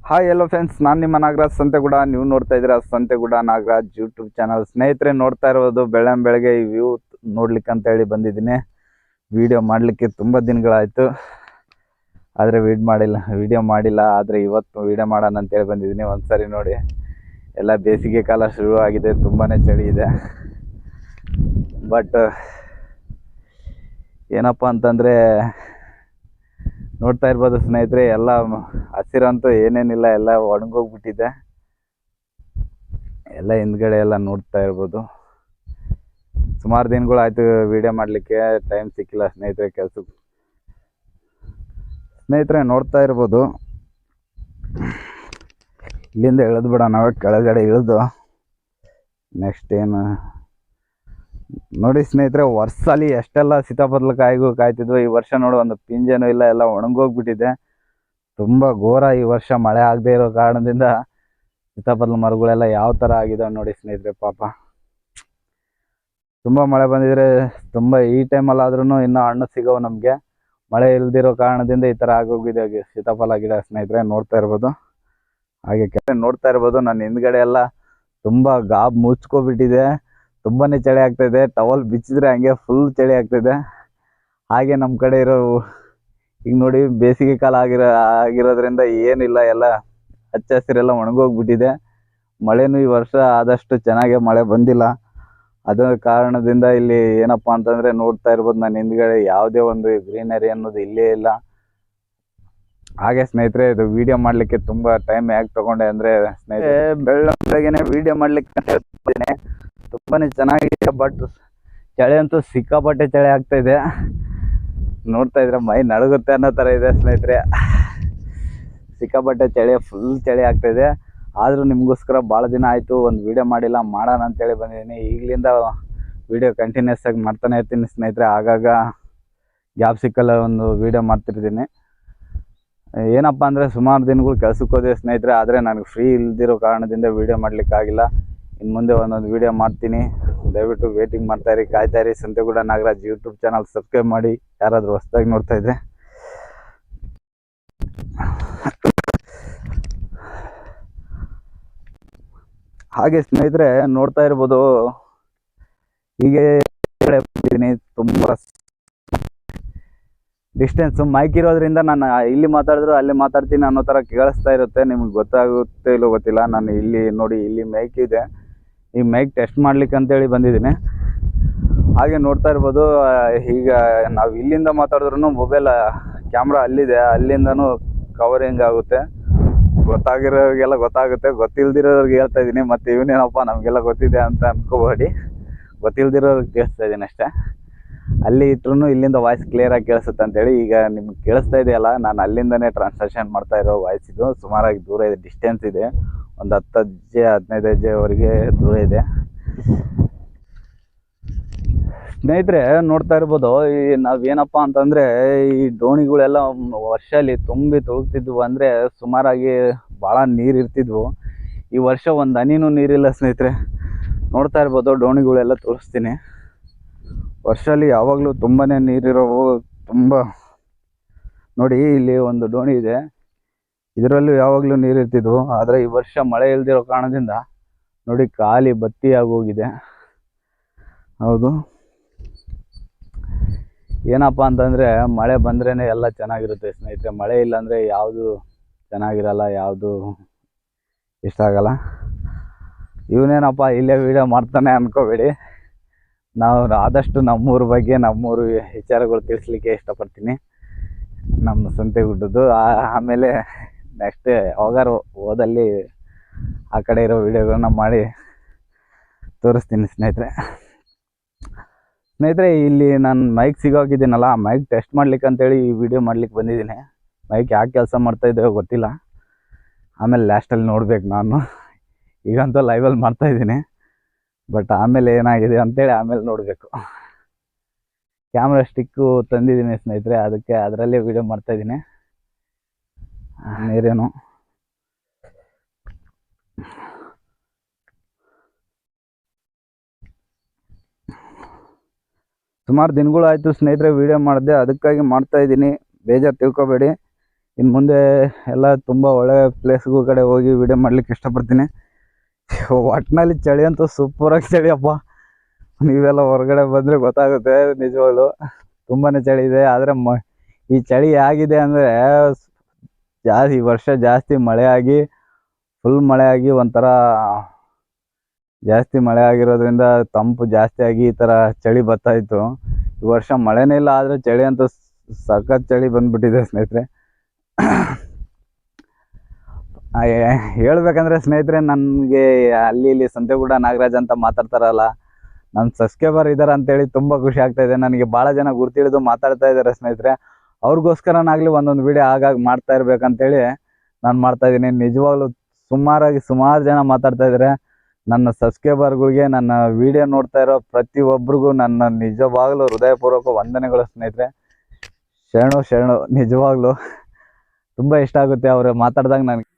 Hi ಎಲ್ಲೋ friends, ನಾನು ನಿಮ್ಮ ನಾಗರಾಜ್ ಸಂತೆಗೂಡ. ನೀವು ನೋಡ್ತಾ ಇದ್ದೀರಾ ಸಂತೆಗೂಡ ನಾಗರಾಜ್ ಯೂಟ್ಯೂಬ್ ಚಾನಲ್. ಸ್ನೇಹಿತರೆ, ನೋಡ್ತಾ ಇರೋದು ಬೆಳಗ್ಗೆ ಈ ವ್ಯೂ ನೋಡ್ಲಿಕ್ಕೆ ಅಂತ ಹೇಳಿ ಬಂದಿದ್ದೀನಿ. ವಿಡಿಯೋ ಮಾಡಲಿಕ್ಕೆ ತುಂಬ ದಿನಗಳಾಯಿತು, ಆದರೆ ವಿಡಿಯೋ ಮಾಡಿಲ್ಲ. ಆದರೆ ಇವತ್ತು ವಿಡಿಯೋ ಮಾಡೋಣ ಅಂತೇಳಿ ಬಂದಿದ್ದೀನಿ. ಒಂದ್ಸರಿ ನೋಡಿ, ಎಲ್ಲ ಬೇಸಿಗೆ ಕಾಲ ಶುರು ಆಗಿದೆ, ತುಂಬಾ ಚಳಿ ಇದೆ. ಬಟ್ ಏನಪ್ಪ ಅಂತಂದರೆ, ನೋಡ್ತಾ ಇರ್ಬೋದು ಸ್ನೇಹಿತರೆ, ಎಲ್ಲ ಹಸಿರಂತೂ ಏನೇನಿಲ್ಲ, ಎಲ್ಲ ಒಣಗೋಗ್ಬಿಟ್ಟಿದೆ. ಎಲ್ಲ ಹಿಂದ್ಗಡೆ ಎಲ್ಲ ನೋಡ್ತಾ ಇರ್ಬೋದು. ಸುಮಾರು ದಿನಗಳಾಯ್ತು ವಿಡಿಯೋ ಮಾಡಲಿಕ್ಕೆ, ಟೈಮ್ ಸಿಕ್ಕಿಲ್ಲ ಸ್ನೇಹಿತರೆ ಕೆಲಸಕ್ಕೆ. ಸ್ನೇಹಿತರೆ, ನೋಡ್ತಾ ಇರ್ಬೋದು, ಇಲ್ಲಿಂದ ಇಳಿದು ಬಿಡ, ನಾವೇ ಕೆಳಗಡೆ ಇಳಿದು ನೆಕ್ಸ್ಟ್ ಏನು ನೋಡಿ ಸ್ನೇಹಿತರೆ, ವರ್ಷದಲ್ಲಿ ಎಷ್ಟೆಲ್ಲ ಸೀತಾಫಲ ಕಾಯಿಗೂ ಕಾಯ್ತಿದ್ವು. ಈ ವರ್ಷ ನೋಡಿ ಒಂದು ಪಿಂಜೇನೂ ಇಲ್ಲ, ಎಲ್ಲ ಒಣಗೋಗ್ಬಿಟ್ಟಿದೆ. ತುಂಬ ಘೋರ ಈ ವರ್ಷ. ಮಳೆ ಆಗದೆ ಇರೋ ಕಾರಣದಿಂದ ಸೀತಾಫಲ ಮರಗಳೆಲ್ಲ ಯಾವ ಥರ ಆಗಿದಾವೆ ನೋಡಿ ಸ್ನೇಹಿತರೆ. ಪಾಪ, ತುಂಬ ಮಳೆ ಬಂದಿದ್ರೆ ತುಂಬ ಈ ಟೈಮಲ್ಲಾದ್ರೂ ಇನ್ನೂ ಹಣ್ಣು ಸಿಗೋವು ನಮಗೆ. ಮಳೆ ಇಲ್ದಿರೋ ಕಾರಣದಿಂದ ಈ ಥರ ಆಗೋಗಿದೆ ಸೀತಾಫಲ ಗಿಡ ಸ್ನೇಹಿತರೆ. ನೋಡ್ತಾ ಇರ್ಬೋದು, ಹಾಗೆ ನೋಡ್ತಾ ಇರ್ಬೋದು, ನನ್ನ ಹಿಂದ್ಗಡೆ ಎಲ್ಲ ತುಂಬ ಗಾಬ್ ಮುಚ್ಕೊಬಿಟ್ಟಿದೆ. ತುಂಬಾ ಚಳಿ ಆಗ್ತಾಯಿದೆ. ಟವಲ್ ಬಿಚ್ಚಿದ್ರೆ ಹಂಗೆ ಫುಲ್ ಚಳಿ ಆಗ್ತಾಯಿದೆ. ಹಾಗೆ ನಮ್ಮ ಕಡೆ ಇರೋ ಈಗ ನೋಡಿ, ಬೇಸಿಗೆ ಕಾಲ ಆಗಿರೋದ್ರಿಂದ ಏನಿಲ್ಲ, ಎಲ್ಲ ಹಚ್ಚ ಹಸಿರೆಲ್ಲ ಒಣಗೋಗ್ಬಿಟ್ಟಿದೆ. ಮಳೆನೂ ಈ ವರ್ಷ ಆದಷ್ಟು ಚೆನ್ನಾಗೆ ಮಳೆ ಬಂದಿಲ್ಲ. ಅದರ ಕಾರಣದಿಂದ ಇಲ್ಲಿ ಏನಪ್ಪ ಅಂತಂದರೆ, ನೋಡ್ತಾ ಇರ್ಬೋದು ನನ್ನ ಹಿಂದ್ಗಡೆ ಯಾವುದೇ ಒಂದು ಗ್ರೀನರಿ ಅನ್ನೋದು ಇಲ್ಲೇ ಇಲ್ಲ. ಹಾಗೆ ಸ್ನೇಹಿತರೆ, ಇದು ವಿಡಿಯೋ ಮಾಡಲಿಕ್ಕೆ ತುಂಬ ಟೈಮ್ ಯಾಕೆ ತೊಗೊಂಡೆ ಅಂದರೆ ಸ್ನೇಹಿತರೆ, ಬೆಳಗ್ಗೆನೆ ವಿಡಿಯೋ ಮಾಡಲಿಕ್ಕೆ ಹೇಳ್ತಿದ್ದೇನೆ. ತುಂಬಾ ಚೆನ್ನಾಗಿದೆ. ಬಟ್ ಚಳಿ ಅಂತೂ ಸಿಕ್ಕಾಪಟ್ಟೆ ಚಳಿ ಆಗ್ತಾಯಿದೆ. ನೋಡ್ತಾ ಇದ್ರೆ ಮೈ ನಡುಗುತ್ತೆ ಅನ್ನೋ ಥರ ಇದೆ ಸ್ನೇಹಿತರೆ. ಸಿಕ್ಕಾಪಟ್ಟೆ ಚಳಿ, ಫುಲ್ ಚಳಿ ಆಗ್ತಾಯಿದೆ. ಆದರೂ ನಿಮಗೋಸ್ಕರ ಭಾಳ ದಿನ ಆಯಿತು ಒಂದು ವಿಡಿಯೋ ಮಾಡಿಲ್ಲ, ಮಾಡೋಣ ಅಂತೇಳಿ ಬಂದಿದ್ದೀನಿ. ಈಗಲಿಂದ ವಿಡಿಯೋ ಕಂಟಿನ್ಯೂಸ್ ಆಗಿ ಮಾಡ್ತಾನೆ ಇರ್ತೀನಿ ಸ್ನೇಹಿತರೆ. ಆಗಾಗ ಗ್ಯಾಪ್ ಸಿಕ್ಕಲ್ಲ ಒಂದು ವಿಡಿಯೋ ಮಾಡ್ತಿರ್ತೀನಿ. ಏನಪ್ಪ ಅಂದರೆ, ಸುಮಾರು ದಿನಗಳು ಕೆಲ್ಸಕ್ಕೆ ಹೋದೆ ಸ್ನೇಹಿತರೆ. ಆದರೆ ನನಗೆ ಫ್ರೀ ಇಲ್ದಿರೋ ಕಾರಣದಿಂದ ವಿಡಿಯೋ ಮಾಡಲಿಕ್ಕಾಗಿಲ್ಲ. ಇನ್ನು ಮುಂದೆ ಒಂದೊಂದು ವಿಡಿಯೋ ಮಾಡ್ತೀನಿ. ದಯವಿಟ್ಟು ವೇಟಿಂಗ್ ಮಾಡ್ತಾಯಿರಿ, ಕಾಯ್ತಾಯಿರಿ. Santhegooda Nagaraj YouTube channel subscribe ಮಾಡಿ, ಯಾರಾದರೂ ಹೊಸದಾಗಿ ನೋಡ್ತಾ ಇದ್ದರೆ. ಹಾಗೆ ಸ್ನೇಹಿತರೆ, ನೋಡ್ತಾ ಇರ್ಬೋದು, ಹೀಗೆ ಬಂದಿದ್ದೀನಿ. ತುಂಬ ಡಿಸ್ಟೆನ್ಸ್ ಮೈಕ್ ಇರೋದ್ರಿಂದ ನಾನು ಇಲ್ಲಿ ಮಾತಾಡಿದ್ರು ಅಲ್ಲಿ ಮಾತಾಡ್ತೀನಿ ಅನ್ನೋ ಥರ ಕೇಳಿಸ್ತಾ ಇರುತ್ತೆ. ನಿಮ್ಗೆ ಗೊತ್ತಾಗುತ್ತೆ ಇಲ್ಲೋ ಗೊತ್ತಿಲ್ಲ. ನಾನು ಇಲ್ಲಿ ನೋಡಿ, ಇಲ್ಲಿ ಮೈಕ್ ಇದೆ. ಈ ಮೈಕ್ ಟೆಸ್ಟ್ ಮಾಡ್ಲಿಕ್ಕೆ ಅಂತೇಳಿ ಬಂದಿದ್ದೀನಿ. ಹಾಗೆ ನೋಡ್ತಾ ಇರ್ಬೋದು, ಈಗ ನಾವು ಇಲ್ಲಿಂದ ಮಾತಾಡಿದ್ರು ಮೊಬೈಲ್ ಕ್ಯಾಮ್ರಾ ಅಲ್ಲಿದೆ, ಅಲ್ಲಿಂದನೂ ಕವರಿಂಗ್ ಆಗುತ್ತೆ. ಗೊತ್ತಾಗಿರೋರಿಗೆಲ್ಲ ಗೊತ್ತಾಗುತ್ತೆ, ಗೊತ್ತಿಲ್ದಿರೋರಿಗೆ ಹೇಳ್ತಾ ಇದ್ದೀನಿ. ಮತ್ತು ಇವನೇನಪ್ಪ ನಮಗೆಲ್ಲ ಗೊತ್ತಿದೆ ಅಂತ ಅನ್ಕೋಬೇಡಿ, ಗೊತ್ತಿಲ್ದಿರೋರಿಗೆ ಕೇಳಿಸ್ತಾ ಇದ್ದೀನಿ ಅಷ್ಟೇ. ಅಲ್ಲಿ ಇಟ್ರು ಇಲ್ಲಿಂದ ವಾಯ್ಸ್ ಕ್ಲಿಯರಾಗಿ ಕೇಳಿಸುತ್ತೆ ಅಂತೇಳಿ. ಈಗ ನಿಮ್ಗೆ ಕೇಳಿಸ್ತಾ ಇದೆಯಲ್ಲ, ನಾನು ಅಲ್ಲಿಂದನೇ ಟ್ರಾನ್ಸ್ಲೇಷನ್ ಮಾಡ್ತಾ ಇರೋ ವಾಯ್ಸ್ ಇದು. ಸುಮಾರಾಗಿ ದೂರ ಇದೆ, ಡಿಸ್ಟೆನ್ಸ್ ಇದೆ, ಒಂದು 10 ಹೆಜ್ಜೆ 15 ಹೆಜ್ಜೆವರೆಗೆ ದೂರ ಇದೆ ಸ್ನೇಹಿತರೆ. ನೋಡ್ತಾ ಇರ್ಬೋದು, ಈ ನಾವೇನಪ್ಪ ಅಂತಂದರೆ, ಈ ದೋಣಿಗಳೆಲ್ಲ ವರ್ಷದಲ್ಲಿ ತುಂಬಿ ತುಳುಕ್ತಿದ್ವು. ಅಂದರೆ ಸುಮಾರಾಗಿ ಭಾಳ ನೀರು ಇರ್ತಿದ್ವು. ಈ ವರ್ಷ ಒಂದು ಹನಿನೂ ನೀರಿಲ್ಲ ಸ್ನೇಹಿತರೆ. ನೋಡ್ತಾ ಇರ್ಬೋದು, ದೋಣಿಗಳೆಲ್ಲ ತೋರಿಸ್ತೀನಿ. ವರ್ಷದಲ್ಲಿ ಯಾವಾಗಲೂ ತುಂಬಾ ನೀರಿರೋವು. ತುಂಬ ನೋಡಿ, ಇಲ್ಲಿ ಒಂದು ದೋಣಿ ಇದೆ, ಇದರಲ್ಲೂ ಯಾವಾಗಲೂ ನೀರು ಇರ್ತಿದ್ವು. ಆದರೆ ಈ ವರ್ಷ ಮಳೆ ಇಲ್ದಿರೋ ಕಾರಣದಿಂದ ನೋಡಿ ಖಾಲಿ ಬತ್ತಿ ಆಗೋಗಿದೆ. ಹೌದು, ಏನಪ್ಪ ಅಂತಂದರೆ, ಮಳೆ ಬಂದ್ರೇ ಎಲ್ಲ ಚೆನ್ನಾಗಿರುತ್ತೆ ಸ್ನೇಹಿತರೆ. ಮಳೆ ಇಲ್ಲಾಂದರೆ ಯಾವುದು ಚೆನ್ನಾಗಿರಲ್ಲ, ಯಾವುದು ಇಷ್ಟ ಆಗಲ್ಲ. ಇವನೇನಪ್ಪ ಇಲ್ಲೇ ವಿಡಿಯೋ ಮಾಡ್ತಾನೆ ಅಂದ್ಕೋಬೇಡಿ. ನಾವು ಆದಷ್ಟು ನಮ್ಮೂರ ಬಗ್ಗೆ, ನಮ್ಮೂರು ವಿಚಾರಗಳು ತಿಳಿಸ್ಲಿಕ್ಕೆ ಇಷ್ಟಪಡ್ತೀನಿ, ನಮ್ಮ ಸಂತೆಗುಡ್ಡದ್ದು. ಆಮೇಲೆ ನೆಕ್ಸ್ಟ್ ಯಾವಾಗಾರು ಹೋದಲ್ಲಿ ಆ ಕಡೆ ಇರೋ ವಿಡಿಯೋಗಳನ್ನ ಮಾಡಿ ತೋರಿಸ್ತೀನಿ ಸ್ನೇಹಿತರೆ. ಇಲ್ಲಿ ನಾನು ಮೈಕ್ ಸಿಗೋಗಿದ್ದೀನಲ್ಲ, ಆ ಮೈಕ್ ಟೆಸ್ಟ್ ಮಾಡ್ಲಿಕ್ಕೆ ಅಂತೇಳಿ ಈ ವಿಡಿಯೋ ಮಾಡ್ಲಿಕ್ಕೆ ಬಂದಿದ್ದೀನಿ. ಮೈಕ್ ಯಾಕೆ ಕೆಲಸ ಮಾಡ್ತಾಯಿದ್ದೇವೆ ಗೊತ್ತಿಲ್ಲ, ಆಮೇಲೆ ಲಾಸ್ಟಲ್ಲಿ ನೋಡ್ಬೇಕು ನಾನು. ಈಗಂತೂ ಲೈವಲ್ಲಿ ಮಾಡ್ತಾಯಿದ್ದೀನಿ, ಬಟ್ ಆಮೇಲೆ ಏನಾಗಿದೆ ಅಂತೇಳಿ ಆಮೇಲೆ ನೋಡಬೇಕು. ಕ್ಯಾಮ್ರಾ ಸ್ಟಿಕ್ಕು ತಂದಿದ್ದೀನಿ ಸ್ನೇಹಿತರೆ, ಅದಕ್ಕೆ ಅದರಲ್ಲೇ ವಿಡಿಯೋ ಮಾಡ್ತಾಯಿದ್ದೀನಿ. ನೀರೇನು ಸುಮಾರು ದಿನಗಳಾಯಿತು ಸ್ನೇಹಿತರೆ ವಿಡಿಯೋ ಮಾಡಿದೆ, ಅದಕ್ಕಾಗಿ ಮಾಡ್ತಾಯಿದ್ದೀನಿ. ಬೇಜಾರು ತಿಳ್ಕೊಬೇಡಿ. ಇನ್ನು ಮುಂದೆ ಎಲ್ಲ ತುಂಬ ಒಳ್ಳೆ ಪ್ಲೇಸ್ಗಳ ಕಡೆ ಹೋಗಿ ವಿಡಿಯೋ ಮಾಡ್ಲಿಕ್ಕೆ ಇಷ್ಟಪಡ್ತೀನಿ. ಒಟ್ಟಿನಲ್ಲಿ ಚಳಿ ಅಂತೂ ಸೂಪರಾಗಿ ಚಳಿ ಅಪ್ಪ. ನೀವೆಲ್ಲ ಹೊರಗಡೆ ಬಂದರೆ ಗೊತ್ತಾಗುತ್ತೆ, ನಿಜವಾಗ್ಲು ತುಂಬಾ ಚಳಿ ಇದೆ. ಆದರೆ ಈ ಚಳಿ ಆಗಿದೆ ಅಂದರೆ ಈ ವರ್ಷ ಜಾಸ್ತಿ ಮಳೆ ಆಗಿ ಫುಲ್ ಮಳೆ ಆಗಿ ಒಂಥರ ಜಾಸ್ತಿ ಮಳೆ ಆಗಿರೋದ್ರಿಂದ ತಂಪು ಜಾಸ್ತಿ ಆಗಿ ಈ ಥರ ಚಳಿ ಬರ್ತಾಯಿತ್ತು. ಈ ವರ್ಷ ಮಳೆನೇ ಇಲ್ಲ, ಆದರೆ ಚಳಿ ಅಂತೂ ಸಖತ್ ಚಳಿ ಬಂದ್ಬಿಟ್ಟಿದೆ ಸ್ನೇಹಿತರೆ. ಹೇಳ್ಬೇಕಂದ್ರೆ ಸ್ನೇಹಿತರೆ, ನನಗೆ ಅಲ್ಲಿ ಇಲ್ಲಿ ಸಂತೆಗೂಡ ನಾಗರಾಜ್ ಅಂತ ಮಾತಾಡ್ತಾರಲ್ಲ, ನನ್ನ ಸಬ್ಸ್ಕ್ರೈಬರ್ ಇದ್ದಾರೆ ಅಂತೇಳಿ ತುಂಬ ಖುಷಿ ಆಗ್ತಾಯಿದೆ. ನನಗೆ ಭಾಳ ಜನ ಗುರ್ತಿಳಿದು ಮಾತಾಡ್ತಾ ಇದ್ದಾರೆ ಸ್ನೇಹಿತರೆ. ಅವ್ರಿಗೋಸ್ಕರನಾಗಲಿ ಒಂದೊಂದು ವಿಡಿಯೋ ಆಗಾಗ ಮಾಡ್ತಾ ಇರ್ಬೇಕಂತೇಳಿ ನಾನು ಮಾಡ್ತಾಯಿದ್ದೀನಿ. ನಿಜವಾಗ್ಲೂ ಸುಮಾರು ಜನ ಮಾತಾಡ್ತಾ ಇದ್ದಾರೆ. ನನ್ನ ಸಬ್ಸ್ಕ್ರೈಬರ್ಗಳಿಗೆ, ನನ್ನ ವಿಡಿಯೋ ನೋಡ್ತಾ ಇರೋ ಪ್ರತಿಯೊಬ್ಬರಿಗೂ ನನ್ನ ನಿಜವಾಗ್ಲೂ ಹೃದಯಪೂರ್ವಕ ವಂದನೆಗಳು ಸ್ನೇಹಿತರೆ. ಶರಣು ನಿಜವಾಗ್ಲೂ ತುಂಬ ಇಷ್ಟ ಆಗುತ್ತೆ ಅವರು ಮಾತಾಡಿದಾಗ ನನಗೆ.